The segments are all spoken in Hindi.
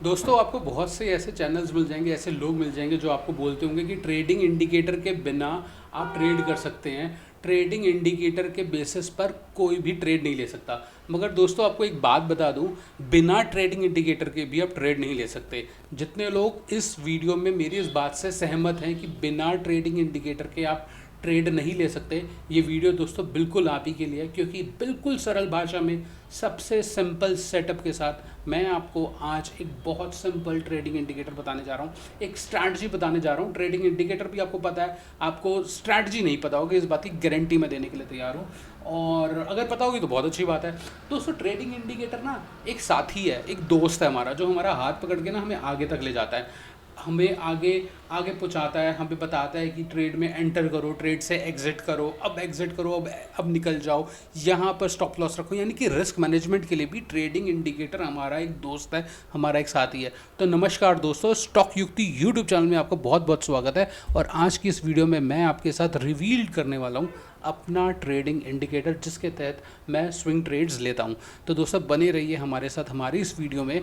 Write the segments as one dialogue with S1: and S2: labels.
S1: दोस्तों आपको बहुत से ऐसे चैनल्स मिल जाएंगे, ऐसे लोग मिल जाएंगे जो आपको बोलते होंगे कि ट्रेडिंग इंडिकेटर के बिना आप ट्रेड कर सकते हैं। ट्रेडिंग इंडिकेटर के बेसिस पर कोई भी ट्रेड नहीं ले सकता। मगर दोस्तों आपको एक बात बता दूं, बिना ट्रेडिंग इंडिकेटर के भी आप ट्रेड नहीं ले सकते। जितने लोग इस वीडियो में मेरी इस बात से सहमत हैं कि बिना ट्रेडिंग इंडिकेटर के आप ट्रेड नहीं ले सकते, ये वीडियो दोस्तों बिल्कुल आप ही के लिए है, क्योंकि बिल्कुल सरल भाषा में सबसे सिंपल सेटअप के साथ मैं आपको आज एक बहुत सिंपल ट्रेडिंग इंडिकेटर बताने जा रहा हूँ, एक स्ट्रैटेजी बताने जा रहा हूँ। ट्रेडिंग इंडिकेटर भी आपको पता है, आपको स्ट्रैटेजी नहीं पता होगी, इस बात की गारंटी मैं देने के लिए तैयार हूँ। और अगर पता होगी तो बहुत अच्छी बात है। दोस्तों ट्रेडिंग इंडिकेटर ना एक साथी है, एक दोस्त है हमारा, जो हमारा हाथ पकड़ के ना हमें आगे तक ले जाता है, हमें आगे आगे पहुंचाता है, हमें बताता है कि ट्रेड में एंटर करो, ट्रेड से एग्जिट करो, अब एग्जिट करो, अब निकल जाओ, यहाँ पर स्टॉप लॉस रखो। यानी कि रिस्क मैनेजमेंट के लिए भी ट्रेडिंग इंडिकेटर हमारा एक दोस्त है, हमारा एक साथी है। तो नमस्कार दोस्तों, स्टॉक युक्ति यूट्यूब चैनल में आपका बहुत बहुत स्वागत है। और आज की इस वीडियो में मैं आपके साथ रिवील करने वाला हूँ अपना ट्रेडिंग इंडिकेटर, जिसके तहत मैं स्विंग ट्रेड्स लेता हूं। तो दोस्तों बने रहिए हमारे साथ हमारी इस वीडियो में।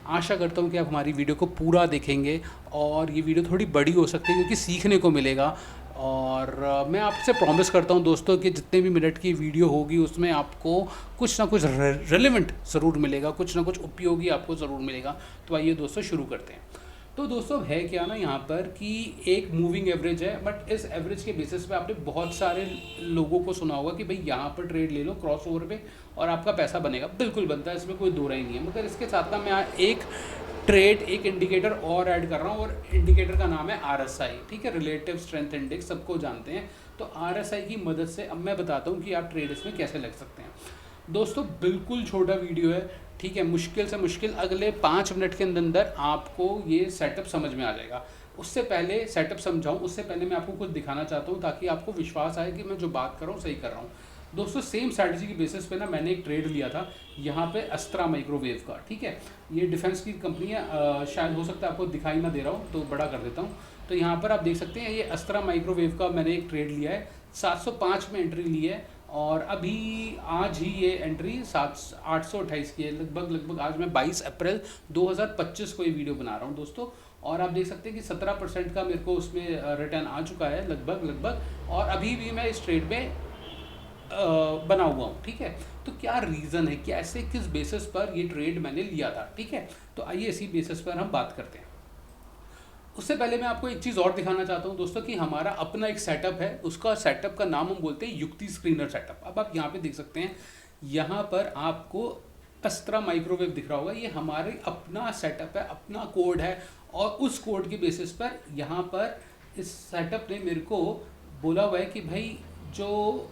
S1: आशा करता हूं कि आप हमारी वीडियो को पूरा देखेंगे और ये वीडियो थोड़ी बड़ी हो सकती है क्योंकि सीखने को मिलेगा। और मैं आपसे प्रॉमिस करता हूं दोस्तों कि जितने भी मिनट की वीडियो होगी उसमें आपको कुछ ना कुछ रेलेवेंट ज़रूर मिलेगा, कुछ ना कुछ उपयोगी आपको ज़रूर मिलेगा। तो आइए दोस्तों शुरू करते हैं। तो दोस्तों है क्या ना यहाँ पर कि एक मूविंग एवरेज है, बट इस एवरेज के बेसिस पे आपने बहुत सारे लोगों को सुना होगा कि भाई यहाँ पर ट्रेड ले लो क्रॉस ओवर पे और आपका पैसा बनेगा। बिल्कुल बनता है, इसमें कोई दो राय नहीं है। मगर इसके साथ ना मैं एक ट्रेड, एक इंडिकेटर और ऐड कर रहा हूँ, और इंडिकेटर का नाम है RSI। ठीक है, रिलेटिव स्ट्रेंथ इंडेक्स, सबको जानते हैं। तो RSI की मदद से अब मैं बताता हूँ कि आप ट्रेड इसमें कैसे लग सकते हैं। दोस्तों बिल्कुल छोटा वीडियो है, ठीक है, मुश्किल से मुश्किल अगले 5 मिनट के अंदर अंदर आपको ये सेटअप समझ में आ जाएगा। उससे पहले सेटअप समझाऊं उससे पहले मैं आपको कुछ दिखाना चाहता हूं ताकि आपको विश्वास आए कि मैं जो बात कर रहा हूँ सही कर रहा हूँ। दोस्तों सेम स्ट्रैटेजी की बेसिस पे ना मैंने एक ट्रेड लिया था यहाँ पे अस्त्रा माइक्रोवेव का। ठीक है, ये डिफेंस की कंपनी है, शायद हो सकता है आपको दिखाई ना दे रहा हूँ तो बड़ा कर देता हूँ। तो यहाँ पर आप देख सकते हैं ये अस्त्रा माइक्रोवेव का मैंने एक ट्रेड लिया है, 705 में एंट्री ली है। और अभी आज ही ये एंट्री 828 की है लगभग। आज मैं 22 अप्रैल 2025 को ये वीडियो बना रहा हूँ दोस्तों। और आप देख सकते हैं कि 17% का मेरे को उसमें रिटर्न आ चुका है लगभग। और अभी भी मैं इस ट्रेड में बना हुआ हूँ। ठीक है, तो क्या रीज़न है, कैसे, किस बेसिस पर ये ट्रेड मैंने लिया था। ठीक है, तो आइए इसी बेसिस पर हम बात करते हैं। उससे पहले मैं आपको एक चीज़ और दिखाना चाहता हूं दोस्तों कि हमारा अपना एक सेटअप है, उसका सेटअप का नाम हम बोलते हैं युक्ति स्क्रीनर सेटअप। अब आप यहाँ पे देख सकते हैं, यहाँ पर आपको अस्त्रा माइक्रोवेव दिख रहा होगा, ये हमारे अपना सेटअप है, अपना कोड है। और उस कोड के बेसिस पर यहाँ पर इस सेटअप ने मेरे को बोला हुआ है कि भाई जो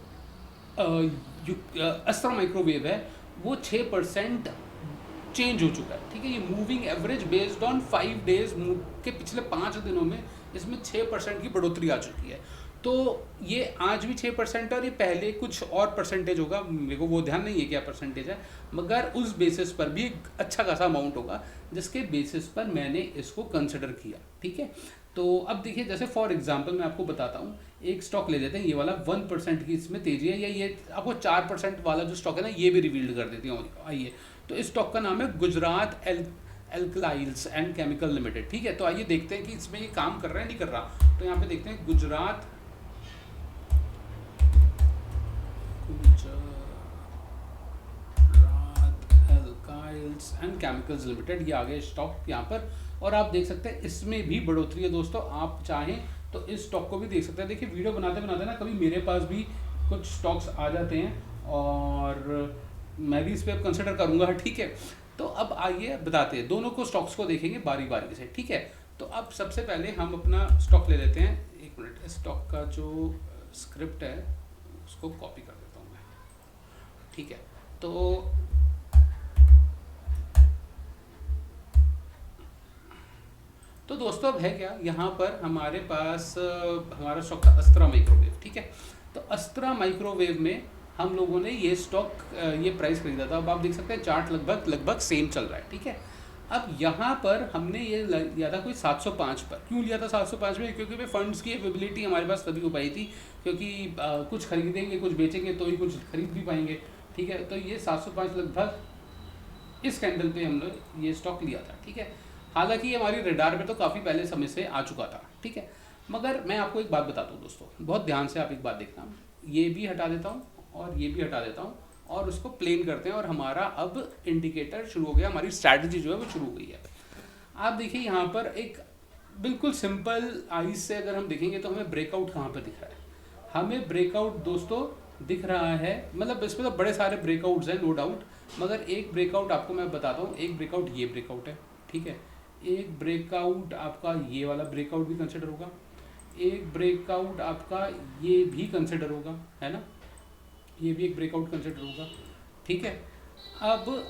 S1: अस्त्रा माइक्रोवेव है वो 6% चेंज हो चुका है। ठीक है, ये moving average based on 5 days के पिछले 5 दिनों में इसमें 6% की बढ़ोतरी आ चुकी है। तो ये आज भी 6% है और ये पहले कुछ और परसेंटेज होगा, मेरे को वो ध्यान नहीं है क्या परसेंटेज है, मगर उस बेसिस पर भी एक अच्छा खासा अमाउंट होगा जिसके बेसिस पर मैंने इसको कंसिडर किया। ठीक है, तो अब देखिए जैसे फॉर एग्जांपल मैं आपको बताता हूँ, एक स्टॉक ले लेते हैं, ये वाला 1% की इसमें तेजी है, या ये आपको 4% वाला जो स्टॉक है ना ये भी रिवील कर देती हूँ। आइए, तो इस स्टॉक का नाम है गुजरात एल्कलाइल्स एंड केमिकल लिमिटेड। ठीक है, तो आइए देखते हैं कि इसमें ये काम कर रहा है नहीं कर रहा। तो यहाँ पे देखते हैं गुजरात एल्काइल्स एंड केमिकल्स लिमिटेड, ये आ गया स्टॉक यहाँ पर। और आप देख सकते हैं इसमें भी बढ़ोतरी है दोस्तों। आप चाहें तो इस स्टॉक को भी देख सकते हैं। देखिए वीडियो बनाते बनाते ना कभी मेरे पास भी कुछ स्टॉक्स आ जाते हैं और मैं भी इस पर कंसिडर करूंगा। ठीक है, तो अब आइए बताते हैं, दोनों को स्टॉक्स को देखेंगे बारी बारी से। ठीक है, तो अब सबसे पहले हम अपना स्टॉक ले लेते हैं। एक मिनट, स्टॉक का जो स्क्रिप्ट है उसको कॉपी कर देता हूँ मैं। ठीक है, तो दोस्तों अब है क्या, यहाँ पर हमारे पास हमारा स्टॉक था अस्त्रा माइक्रोवेव। ठीक है, तो अस्त्रा माइक्रोवेव में हम लोगों ने ये स्टॉक ये प्राइस खरीदा था। अब आप देख सकते हैं चार्ट लगभग सेम चल रहा है। ठीक है, अब यहाँ पर हमने ये लिया था कोई 705 पर। क्यों लिया था 705 में, क्योंकि भाई फंड्स की अवेबिलिटी हमारे पास तभी हो पाई थी क्योंकि कुछ खरीदेंगे कुछ बेचेंगे तो ही कुछ खरीद भी पाएंगे। ठीक है, तो ये 705 लगभग इस कैंडल पे हम लोग ये स्टॉक लिया था। ठीक है, हालांकि ये हमारी रडार में तो काफ़ी पहले समय से आ चुका था, ठीक है। मगर मैं आपको एक बात बताता हूँ दोस्तों, बहुत ध्यान से आप एक बात देखना, ये भी हटा देता हूँ और ये भी हटा देता हूँ और उसको प्लेन करते हैं और हमारा अब इंडिकेटर शुरू हो गया, हमारी स्ट्रैटेजी जो है वो शुरू हो गई है। आप देखिए यहाँ पर एक बिल्कुल सिंपल आइज से अगर हम देखेंगे तो हमें ब्रेकआउट कहाँ पर दिख रहा है, हमें ब्रेकआउट दोस्तों दिख रहा है, मतलब इसमें तो बड़े सारे ब्रेकआउट्स हैं नो डाउट, मगर एक ब्रेकआउट आपको मैं बताता हूँ। एक ब्रेकआउट ये ब्रेकआउट है, ठीक है। एक ब्रेकआउट आपका ये वाला ब्रेकआउट भी कंसिडर होगा, एक ब्रेकआउट आपका ये भी कंसिडर होगा, है ना, ये भी एक ब्रेकआउट कंसिडर होगा, ठीक है। अब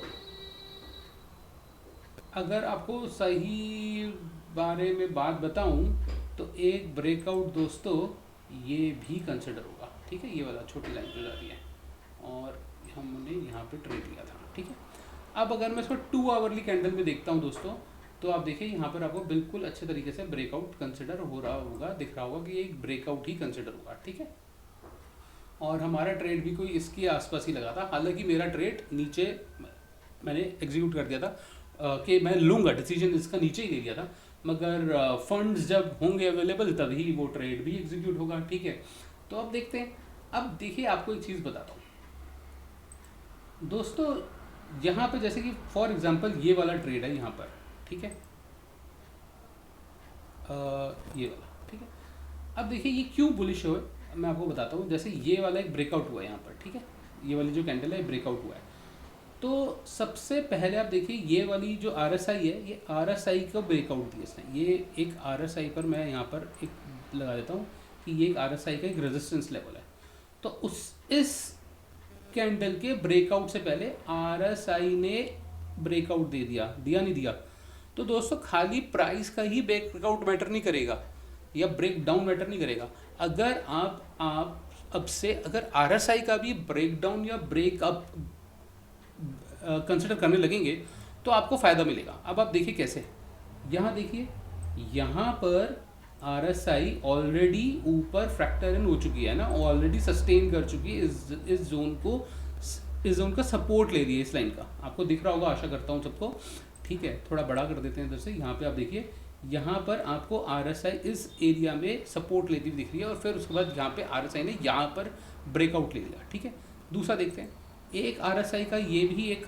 S1: अगर आपको सही बारे में बात बताऊं तो एक ब्रेकआउट दोस्तों ये भी कंसिडर होगा, ठीक है, ये वाला छोटी लाइन जो जा रही है और हमने यहाँ पे ट्रेड लिया था, ठीक है। अब अगर मैं इसको 2 आवरली कैंडल में देखता हूँ दोस्तों, तो आप देखिए यहाँ पर आपको बिल्कुल अच्छे तरीके से ब्रेकआउट कंसिडर हो रहा होगा, दिख रहा होगा कि ये एक ब्रेकआउट ही कंसिडर होगा, ठीक है। और हमारा ट्रेड भी कोई इसके आसपास ही लगा था, हालांकि मेरा ट्रेड नीचे मैंने एग्जीक्यूट कर दिया था कि मैं लूँगा, डिसीजन इसका नीचे ही ले लिया था, मगर फंड्स जब होंगे अवेलेबल तभी वो ट्रेड भी एग्जीक्यूट होगा, ठीक है। तो अब देखते हैं। अब देखिए आपको एक चीज़ बताता हूँ दोस्तों, यहाँ पे जैसे कि फॉर एग्जांपल ये वाला ट्रेड है यहाँ पर, ठीक है, ये वाला, ठीक है। अब देखिए ये क्यों बुलिश हुआ, मैं आपको बताता हूँ। जैसे ये वाला एक ब्रेकआउट हुआ है यहाँ पर, ठीक है, ये वाली जो कैंडल है ब्रेकआउट हुआ है, तो सबसे पहले आप देखिए ये वाली जो RSI है, ये RSI को ब्रेकआउट दिया इसने। ये एक RSI पर मैं यहाँ पर एक लगा देता हूँ कि ये एक RSI का एक रेजिस्टेंस लेवल है, तो इस कैंडल के ब्रेकआउट से पहले RSI ने ब्रेकआउट दे दिया, नहीं दिया। तो दोस्तों खाली प्राइस का ही ब्रेकआउट मैटर नहीं करेगा या ब्रेक डाउन मैटर नहीं करेगा। अगर आप अब से अगर RSI का भी ब्रेक डाउन या ब्रेक अप कंसिडर करने लगेंगे तो आपको फ़ायदा मिलेगा। अब आप देखिए कैसे, यहाँ देखिए, यहाँ पर RSI ऑलरेडी ऊपर फ्रैक्टर इन हो चुकी है ना, ऑलरेडी सस्टेन कर चुकी है इस जोन को, इस जोन का सपोर्ट ले रही है, इस लाइन का आपको दिख रहा होगा, आशा करता हूँ सबको, ठीक है। थोड़ा बड़ा कर देते हैं इधर से, यहाँ पे आप देखिए, यहाँ पर आपको RSI इस एरिया में सपोर्ट लेती हुई दिख रही है और फिर उसके बाद यहाँ पे RSI ने यहाँ पर ब्रेकआउट ले लिया, ठीक है। दूसरा देखते हैं, एक RSI का ये भी एक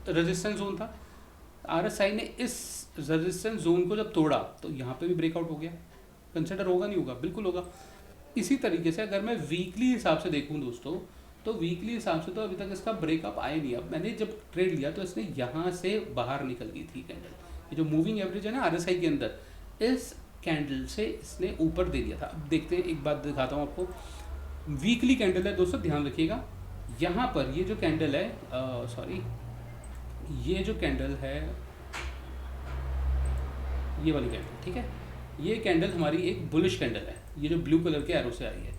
S1: रेजिस्टेंस जोन था, RSI ने इस रेजिस्टेंस जोन को जब तोड़ा तो यहाँ पे भी ब्रेकआउट हो गया, कंसिडर होगा नहीं होगा, बिल्कुल होगा। इसी तरीके से अगर मैं वीकली हिसाब से देखूँ दोस्तों, तो वीकली हिसाब से तो अभी तक इसका ब्रेकअप आया नहीं। अब मैंने जब ट्रेड लिया तो इसने यहाँ से बाहर निकल गई थी कैंडल, ये जो मूविंग एवरेज है ना RSI के अंदर, इस कैंडल से इसने ऊपर दे दिया था। अब देखते हैं, एक बात दिखाता हूँ आपको, वीकली कैंडल है दोस्तों, ध्यान रखिएगा। यहाँ पर ये जो कैंडल है, सॉरी, ये जो कैंडल है, ये वाली कैंडल, ठीक है, ये कैंडल हमारी एक बुलिश कैंडल है, ये जो ब्लू कलर के एरो से आई है।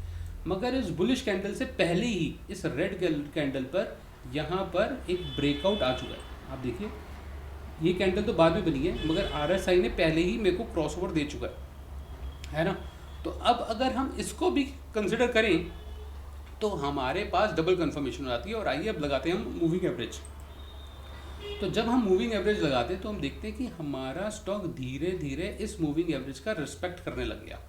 S1: मगर इस बुलिश कैंडल से पहले ही इस रेड कैंडल पर यहाँ पर एक ब्रेकआउट आ चुका है। आप देखिए, ये कैंडल तो बाद में बनी है, मगर RSI ने पहले ही मेरे को क्रॉसओवर दे चुका है ना। तो अब अगर हम इसको भी कंसिडर करें तो हमारे पास डबल कंफर्मेशन हो जाती है। और आइए अब लगाते हैं हम मूविंग एवरेज। तो जब हम मूविंग एवरेज लगाते हैं तो हम देखते हैं कि हमारा स्टॉक धीरे धीरे इस मूविंग एवरेज का रिस्पेक्ट करने लग गया,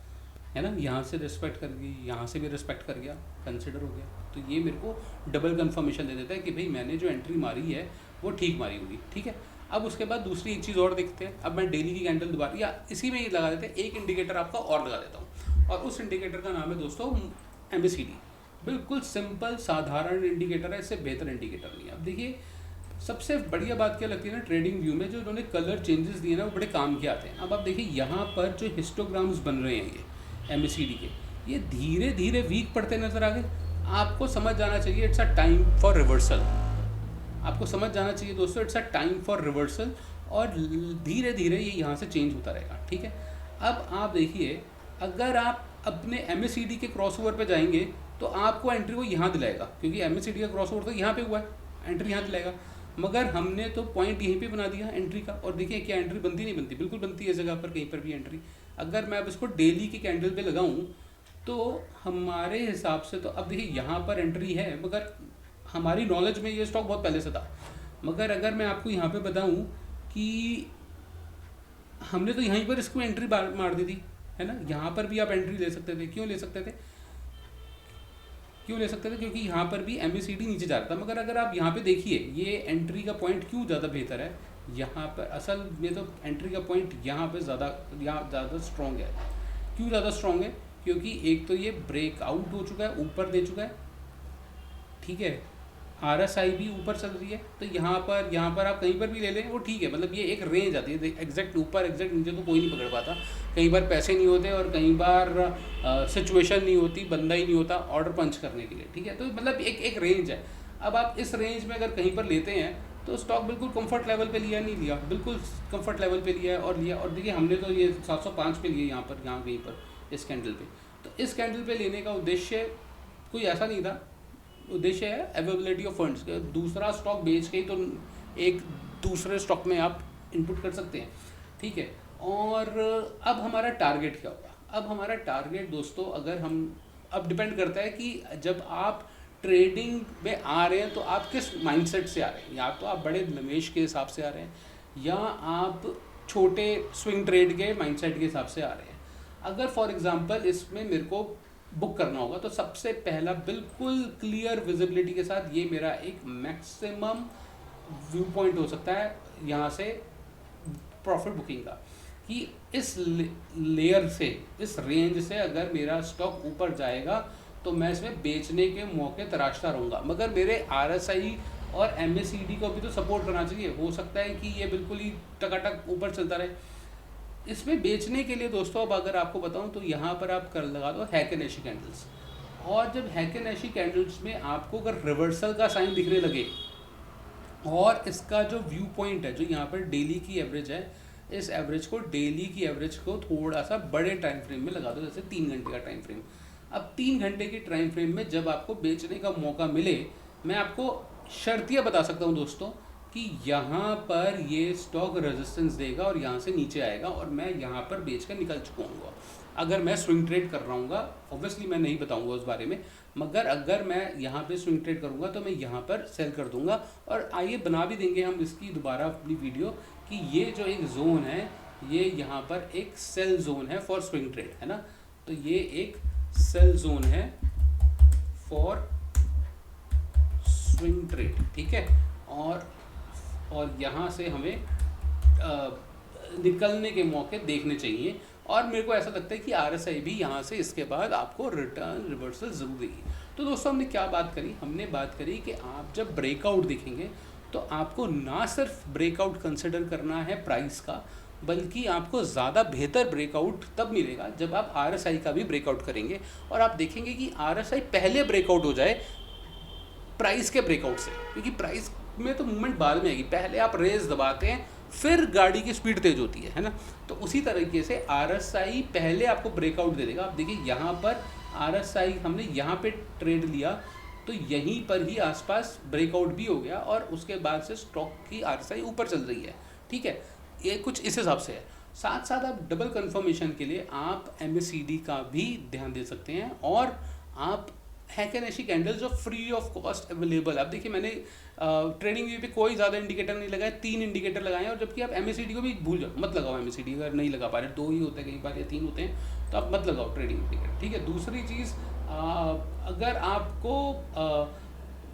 S1: है ना। यहाँ से रिस्पेक्ट कर गई, यहाँ से भी रिस्पेक्ट कर गया, कंसिडर हो गया। तो ये मेरे को डबल कंफर्मेशन दे देता है कि भाई मैंने जो एंट्री मारी है वो ठीक मारी होगी, ठीक है। अब उसके बाद दूसरी एक चीज़ और देखते हैं। अब मैं डेली की कैंडल दोबारा या इसी में ही लगा देते हैं, एक इंडिकेटर आपका और लगा देता हूँ, और उस इंडिकेटर का नाम है दोस्तों MACD। बिल्कुल सिंपल साधारण इंडिकेटर है, इससे बेहतर इंडिकेटर नहीं है। अब देखिए, सबसे बढ़िया बात क्या लगती है ना ट्रेडिंग व्यू में, जो उन्होंने कलर चेंजेस दिए ना वो बड़े काम के आते हैं। अब आप देखिए, यहाँ पर जो हिस्टोग्राम्स बन रहे हैं ये MACD के, ये धीरे धीरे वीक पड़ते नजर आ गए। आपको समझ जाना चाहिए it's a time for reversal, आपको समझ जाना चाहिए दोस्तों it's a time for reversal, और धीरे धीरे ये यहाँ से चेंज होता रहेगा, ठीक है। अब आप देखिए, अगर आप अपने MACD के क्रॉसओवर पे जाएंगे तो आपको एंट्री वो यहाँ दिलाएगा, क्योंकि MACD का क्रॉसओवर तो यहाँ पे हुआ है, एंट्री यहाँ दिलाएगा। मगर हमने तो पॉइंट यहीं पे बना दिया एंट्री का, और देखिए क्या एंट्री बनती नहीं बनती, बिल्कुल बनती है इस जगह पर कहीं पर भी एंट्री। अगर मैं अब इसको डेली की कैंडल पे लगाऊं तो हमारे हिसाब से तो अब देखिए यहाँ पर एंट्री है, मगर हमारी नॉलेज में ये स्टॉक बहुत पहले से था। मगर अगर मैं आपको यहाँ पे बताऊं कि हमने तो यहीं पर इसको एंट्री मार दी थी, है ना। यहाँ पर भी आप एंट्री ले सकते थे। क्यों ले सकते थे? क्यों ले सकते थे? क्योंकि यहाँ पर भी MACD नीचे जा रहा था। मगर अगर आप यहाँ पे देखिए, ये एंट्री का पॉइंट क्यों ज़्यादा बेहतर है, यहाँ पर असल में तो एंट्री का पॉइंट यहाँ पे ज़्यादा स्ट्रॉन्ग है। क्यों ज़्यादा स्ट्रॉन्ग है? क्योंकि एक तो ये ब्रेकआउट हो चुका है, ऊपर दे चुका है, ठीक है। RSI भी ऊपर चल रही है, तो यहाँ पर आप कहीं पर भी ले लें वो ठीक है। मतलब ये एक रेंज आती है, एग्जैक्ट ऊपर एग्जैक्ट नीचे तो कोई नहीं पकड़ पाता। कई बार पैसे नहीं होते और कई बार सिचुएशन नहीं होती, बंदा ही नहीं होता ऑर्डर पंच करने के लिए, ठीक है। तो मतलब एक रेंज है। अब आप इस रेंज में अगर कहीं पर लेते हैं तो स्टॉक बिल्कुल कंफर्ट लेवल पे लिया, नहीं लिया, बिल्कुल कंफर्ट लेवल पे लिया है और लिया। और देखिए हमने तो ये 705 पे लिए यहाँ कहीं पर इस कैंडल पे। तो इस कैंडल पे लेने का उद्देश्य कोई ऐसा नहीं था, उद्देश्य है अवेलेबिलिटी ऑफ फंड्स। दूसरा स्टॉक बेच के ही तो एक दूसरे स्टॉक में आप इनपुट कर सकते हैं, ठीक है। और अब हमारा टारगेट क्या होगा? अब हमारा टारगेट दोस्तों, अगर हम, अब डिपेंड करता है कि जब आप ट्रेडिंग में आ रहे हैं तो आप किस माइंडसेट से आ रहे हैं। या तो आप बड़े निवेश के हिसाब से आ रहे हैं या आप छोटे स्विंग ट्रेड के माइंडसेट के हिसाब से आ रहे हैं। अगर फॉर एग्जांपल इसमें मेरे को बुक करना होगा तो सबसे पहला बिल्कुल क्लियर विजिबिलिटी के साथ ये मेरा एक मैक्सिमम व्यू पॉइंट हो सकता है यहाँ से प्रॉफिट बुकिंग का, कि इस लेयर से, इस रेंज से अगर मेरा स्टॉक ऊपर जाएगा तो मैं इसमें बेचने के मौके तराशता रहूँगा। मगर मेरे RSI और MACD को भी तो सपोर्ट करना चाहिए। हो सकता है कि ये बिल्कुल ही टकाटक ऊपर चलता रहे। इसमें बेचने के लिए दोस्तों, अब अगर आपको बताऊं तो यहाँ पर आप कर लगा दो हैकेनेशी कैंडल्स। और जब हैकेनेशी कैंडल्स में आपको अगर रिवर्सल का साइन दिखने लगे और इसका जो व्यू पॉइंट है, जो यहाँ पर डेली की एवरेज है, इस एवरेज को, डेली की एवरेज को थोड़ा सा बड़े टाइम फ्रेम में लगा दो, जैसे 3 घंटे का टाइम फ्रेम। अब 3 घंटे के टाइम फ्रेम में जब आपको बेचने का मौका मिले, मैं आपको शर्तियाँ बता सकता हूँ दोस्तों कि यहाँ पर ये स्टॉक रेजिस्टेंस देगा और यहाँ से नीचे आएगा और मैं यहाँ पर बेच कर निकल चुका हूँ। अगर मैं स्विंग ट्रेड कर रहा हूँ, ऑब्वियसली मैं नहीं बताऊँगा उस बारे में, मगर अगर मैं यहाँ पे स्विंग ट्रेड करूँगा तो मैं यहाँ पर सेल कर दूँगा। और आइए बना भी देंगे हम इसकी दोबारा अपनी वीडियो, कि ये जो एक जोन है, ये यहाँ पर एक सेल जोन है फॉर स्विंग ट्रेड, है ना। तो ये एक सेल जोन है फॉर स्विंग ट्रेड, ठीक है। और यहाँ से हमें निकलने के मौके देखने चाहिए। और मेरे को ऐसा लगता है कि RSI भी यहाँ से इसके बाद आपको रिटर्न रिवर्सल ज़रूर देगी। तो दोस्तों हमने क्या बात करी? हमने बात करी कि आप जब ब्रेकआउट देखेंगे तो आपको ना सिर्फ ब्रेकआउट कंसिडर करना है प्राइस का, बल्कि आपको ज़्यादा बेहतर ब्रेकआउट तब मिलेगा जब आप RSI का भी ब्रेकआउट करेंगे। और आप देखेंगे कि RSI पहले ब्रेकआउट हो जाए प्राइस के ब्रेकआउट से, क्योंकि प्राइस में तो मूवमेंट बाद में आएगी। पहले आप रेस दबाते हैं, फिर गाड़ी की स्पीड तेज होती है ना। तो उसी तरीके से RSI पहले आपको ब्रेकआउट दे देगा। आप देखिए यहाँ पर RSI हमने यहाँ पे ट्रेड लिया तो यहीं पर ही आसपास ब्रेकआउट भी हो गया और उसके बाद से स्टॉक की RSI ऊपर चल रही है, ठीक है। ये कुछ इस हिसाब से है। साथ साथ आप डबल कंफर्मेशन के लिए आप MACD का भी ध्यान दे सकते हैं और आप हैकेनेशी कैंडल जो फ्री ऑफ कॉस्ट अवेलेबल। अब देखिए मैंने ट्रेडिंग व्यू पे कोई ज़्यादा इंडिकेटर नहीं लगाया, 3 इंडिकेटर लगाए हैं। और जबकि आप MACD को भी भूल जाओ, मत लगाओ MACD, अगर नहीं लगा पा रहे, 2 ही होते हैं कई बार या 3 होते हैं, तो आप मत लगाओ ट्रेडिंग इंडिकेटर, ठीक है। दूसरी चीज़, अगर आपको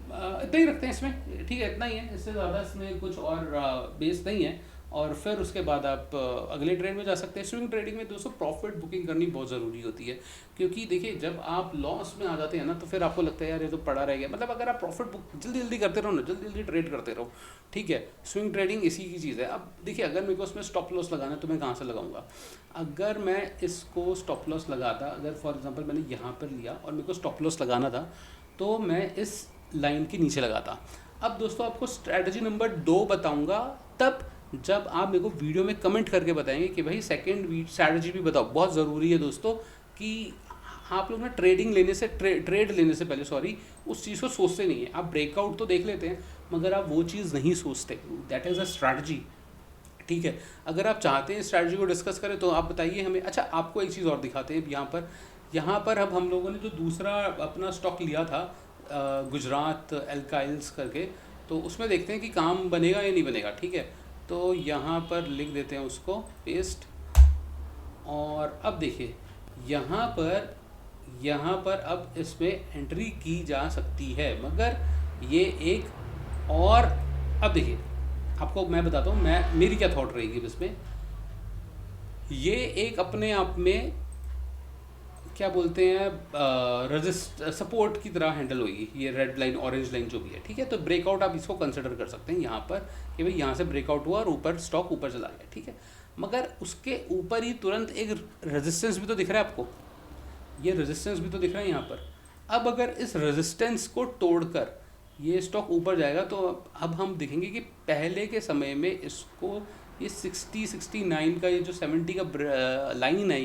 S1: इतना ही रखते हैं इसमें, ठीक है, इतना ही है, इससे ज़्यादा इसमें कुछ और बेस नहीं है। और फिर उसके बाद आप अगले ट्रेड में जा सकते हैं। स्विंग ट्रेडिंग में दोस्तों प्रॉफिट बुकिंग करनी बहुत ज़रूरी होती है, क्योंकि देखिए जब आप लॉस में आ जाते हैं ना तो फिर आपको लगता है यार ये तो पड़ा रह गया। मतलब अगर आप प्रॉफिट बुक जल्दी जल्दी करते रहो ना, जल्दी जल्दी ट्रेड करते रहो, ठीक है। स्विंग ट्रेडिंग इसी की चीज़ है। अब देखिए अगर मेरे को उसमें स्टॉप लॉस लगाना है तो मैं कहाँ से लगाऊंगा? अगर मैं इसको स्टॉप लॉस लगाता, अगर फॉर एग्जांपल मैंने यहाँ पर लिया और मेरे को स्टॉप लॉस लगाना था, तो मैं इस लाइन के नीचे लगाता। अब दोस्तों आपको स्ट्रैटेजी नंबर 2 बताऊँगा तब जब आप मेरे को वीडियो में कमेंट करके बताएंगे कि भाई सेकंड स्ट्रैटेजी भी बताओ। बहुत ज़रूरी है दोस्तों कि आप लोग ना ट्रेड लेने से पहले उस चीज़ को सोचते नहीं है। आप ब्रेकआउट तो देख लेते हैं मगर आप वो चीज़ नहीं सोचते। दैट इज़ अ स्ट्रैटेजी, ठीक है। अगर आप चाहते हैं स्ट्रैटेजी को डिस्कस करें तो आप बताइए हमें। अच्छा आपको एक चीज़ और दिखाते हैं यहाँ पर अब हम लोगों ने जो दूसरा अपना स्टॉक लिया था गुजरात एल्काइल्स करके, तो उसमें देखते हैं कि काम बनेगा या नहीं बनेगा, ठीक है। तो यहाँ पर लिख देते हैं उसको पेस्ट। और अब देखिए यहाँ पर अब इसमें एंट्री की जा सकती है, मगर ये एक और, अब देखिए आपको मैं बताता हूँ मैं मेरी क्या थॉट रहेगी इसमें। ये एक अपने आप में क्या बोलते हैं रजिस्ट सपोर्ट की तरह हैंडल होगी, ये रेड लाइन ऑरेंज लाइन जो भी है, ठीक है। तो ब्रेकआउट आप इसको कंसिडर कर सकते हैं यहाँ पर कि भाई यहाँ से ब्रेकआउट हुआ और ऊपर स्टॉक ऊपर चला गया, ठीक है। मगर उसके ऊपर ही तुरंत एक रेजिस्टेंस भी तो दिख रहा है आपको, ये रेजिस्टेंस भी तो दिख रहा है यहाँ पर। अब अगर इस रेजिस्टेंस को तोड़कर ये स्टॉक ऊपर जाएगा तो अब हम देखेंगे कि पहले के समय में इसको ये 60-69 का, ये जो 70 का लाइन है,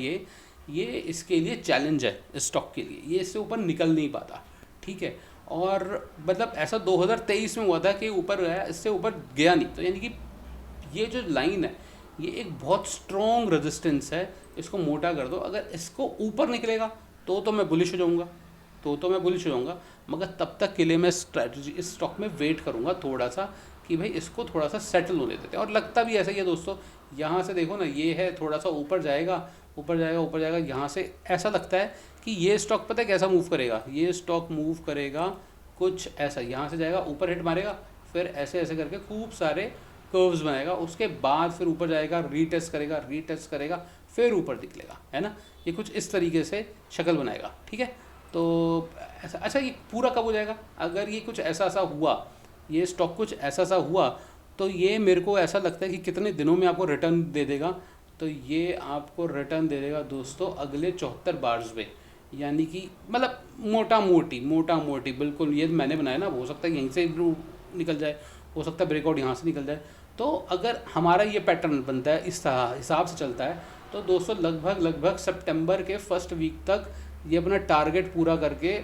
S1: ये इसके लिए चैलेंज है इस स्टॉक के लिए, ये इससे ऊपर निकल नहीं पाता, ठीक है। और मतलब ऐसा 2023 में हुआ था कि ऊपर गया, इससे ऊपर गया नहीं। तो यानी कि ये जो लाइन है ये एक बहुत स्ट्रॉन्ग रेजिस्टेंस है, इसको मोटा कर दो। अगर इसको ऊपर निकलेगा तो मैं बुलिश हो जाऊँगा, मैं बुलिश हो जाऊँगा। मगर तब तक के लिए मैं स्ट्रैटेजी इस स्टॉक में वेट करूँगा थोड़ा सा कि भाई इसको थोड़ा सा सेटल होने देते हैं। और लगता भी ऐसा ही है दोस्तों, यहाँ से देखो ना, ये है थोड़ा सा ऊपर जाएगा, ऊपर जाएगा, ऊपर जाएगा। यहाँ से ऐसा लगता है कि ये स्टॉक पता है कैसा मूव करेगा, ये स्टॉक मूव करेगा कुछ ऐसा, यहाँ से जाएगा, ऊपर हिट मारेगा, फिर ऐसे ऐसे करके खूब सारे कर्व्स बनाएगा, उसके बाद फिर ऊपर जाएगा, रीटेस्ट करेगा, फिर ऊपर निकलेगा, है ना। ये कुछ इस तरीके से शक्ल बनाएगा, ठीक है। तो ऐसा, अच्छा ये पूरा कब हो जाएगा? अगर ये कुछ ऐसा हुआ, ये स्टॉक कुछ ऐसा हुआ, तो ये मेरे को ऐसा लगता है कि कितने दिनों में आपको रिटर्न दे देगा। तो ये आपको रिटर्न दे देगा दोस्तों अगले 74 बार्स में, यानी कि मतलब मोटा मोटी बिल्कुल, ये मैंने बनाया ना, हो सकता है यहीं से निकल जाए, हो सकता है ब्रेकआउट यहाँ से निकल जाए। तो अगर हमारा ये पैटर्न बनता है, इस हिसाब से चलता है, तो दोस्तों लगभग सितंबर के फर्स्ट वीक तक ये अपना टारगेट पूरा करके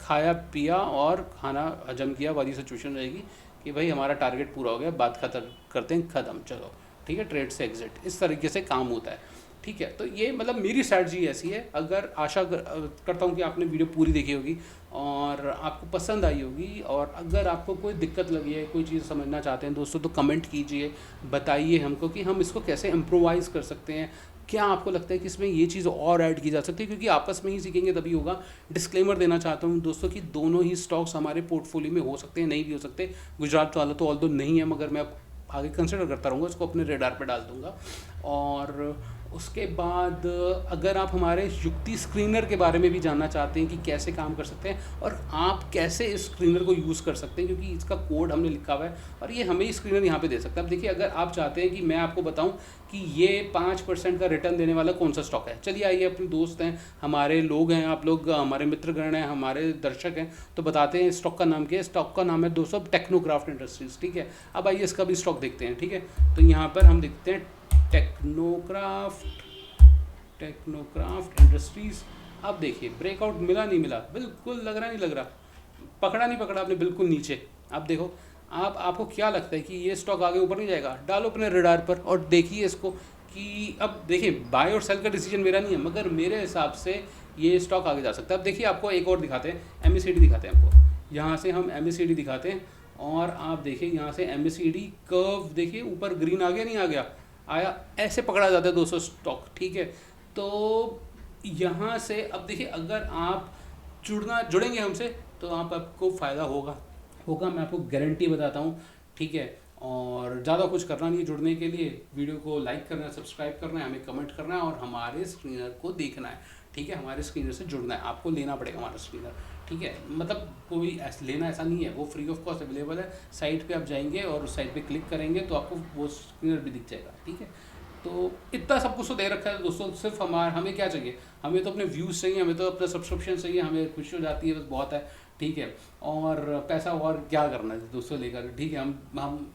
S1: खाया पिया और खाना हजम किया वाली सिचुएशन रहेगी कि भाई हमारा टारगेट पूरा हो गया, बात खत्म करते हैं, ख़त्म, चलो ठीक है, ट्रेड से एग्जिट, इस तरीके से काम होता है, ठीक है। तो ये मतलब मेरी स्ट्रैटेजी ऐसी है। अगर आशा करता हूँ कि आपने वीडियो पूरी देखी होगी और आपको पसंद आई होगी। और अगर आपको कोई दिक्कत लगी है, कोई चीज़ समझना चाहते हैं दोस्तों, तो कमेंट कीजिए, बताइए हमको कि हम इसको कैसे इम्प्रोवाइज़ कर सकते हैं। क्या आपको लगता है कि इसमें ये चीज़ और ऐड की जा सकती है, क्योंकि आपस में ही सीखेंगे तभी होगा। डिस्क्लेमर देना चाहता हूँ दोस्तों कि दोनों ही स्टॉक्स हमारे पोर्टफोलियो में हो सकते हैं, नहीं भी हो सकते। गुजरात वाला तो ऑल्दो नहीं है, मगर मैं आगे कंसिडर करता रहूँगा, इसको अपने रेडार पे डाल दूँगा। और उसके बाद अगर आप हमारे युक्ति स्क्रीनर के बारे में भी जानना चाहते हैं कि कैसे काम कर सकते हैं और आप कैसे इस स्क्रीनर को यूज़ कर सकते हैं, क्योंकि इसका कोड हमने लिखा हुआ है और ये हमें ही स्क्रीनर यहाँ पे दे सकता है। अब देखिए, अगर आप चाहते हैं कि मैं आपको बताऊं कि ये 5% का रिटर्न देने वाला कौन सा स्टॉक है, चलिए आइए, अपने दोस्त हैं, हमारे लोग हैं, आप लोग हमारे मित्रगण हैं, हमारे दर्शक हैं, तो बताते हैं स्टॉक का नाम क्या है। स्टॉक का नाम है दोस्तों टेक्नोक्राफ्ट इंडस्ट्रीज़, ठीक है। अब आइए इसका भी स्टॉक देखते हैं, ठीक है। तो यहाँ पर हम देखते हैं टेक्नोक्राफ्ट इंडस्ट्रीज़। अब देखिए ब्रेकआउट मिला नहीं मिला, बिल्कुल लग रहा, पकड़ा नहीं पकड़ा आपने, बिल्कुल नीचे। अब देखो, आपको क्या लगता है कि ये स्टॉक आगे ऊपर नहीं जाएगा? डालो अपने रडार पर और देखिए इसको कि अब देखिए, बाय और सेल का डिसीजन मेरा नहीं है, मगर मेरे हिसाब से ये स्टॉक आगे जा सकता है। अब देखिए, आपको एक और दिखाते हैं, MACD दिखाते हैं आपको। यहाँ से हम MACD दिखाते हैं और आप देखिए यहाँ से MACD कर्व देखिए, ऊपर ग्रीन आ गया, नहीं आ गया, आया, ऐसे पकड़ा जाता है दोस्तों स्टॉक, ठीक है। तो यहाँ से अब देखिए, अगर आप जुड़ेंगे हमसे तो आपको फ़ायदा होगा, मैं आपको गारंटी बताता हूँ, ठीक है। और ज़्यादा कुछ करना नहीं है जुड़ने के लिए, वीडियो को लाइक करना है, सब्सक्राइब करना है, हमें कमेंट करना है और हमारे स्क्रीनर को देखना है, ठीक है। हमारे स्क्रीनर से जुड़ना है, आपको लेना पड़ेगा हमारा स्क्रीनर, ठीक है। मतलब कोई लेना ऐसा नहीं है, वो फ्री ऑफ कॉस्ट अवेलेबल है। साइट पे आप जाएंगे और उस साइट पे क्लिक करेंगे तो आपको वो स्क्रीनर भी दिख जाएगा, ठीक है। तो इतना सब कुछ तो दे रखा है दोस्तों, सिर्फ हमें क्या चाहिए? हमें तो अपने व्यूज़ चाहिए, हमें तो अपना सब्सक्रिप्शन चाहिए, हमें खुशी हो जाती है, बस बहुत है, ठीक है। और पैसा और क्या करना है दोस्तों लेकर, ठीक है। हम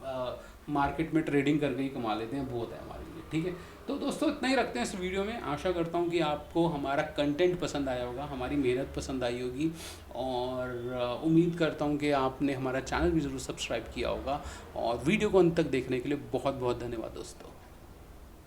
S1: मार्केट में ट्रेडिंग करके ही कमा लेते हैं, बहुत है हमारे लिए, ठीक है। तो दोस्तों इतना ही रखते हैं इस वीडियो में। आशा करता हूँ कि आपको हमारा कंटेंट पसंद आया होगा, हमारी मेहनत पसंद आई होगी और उम्मीद करता हूँ कि आपने हमारा चैनल भी ज़रूर सब्सक्राइब किया होगा। और वीडियो को अंत तक देखने के लिए बहुत बहुत धन्यवाद दोस्तों।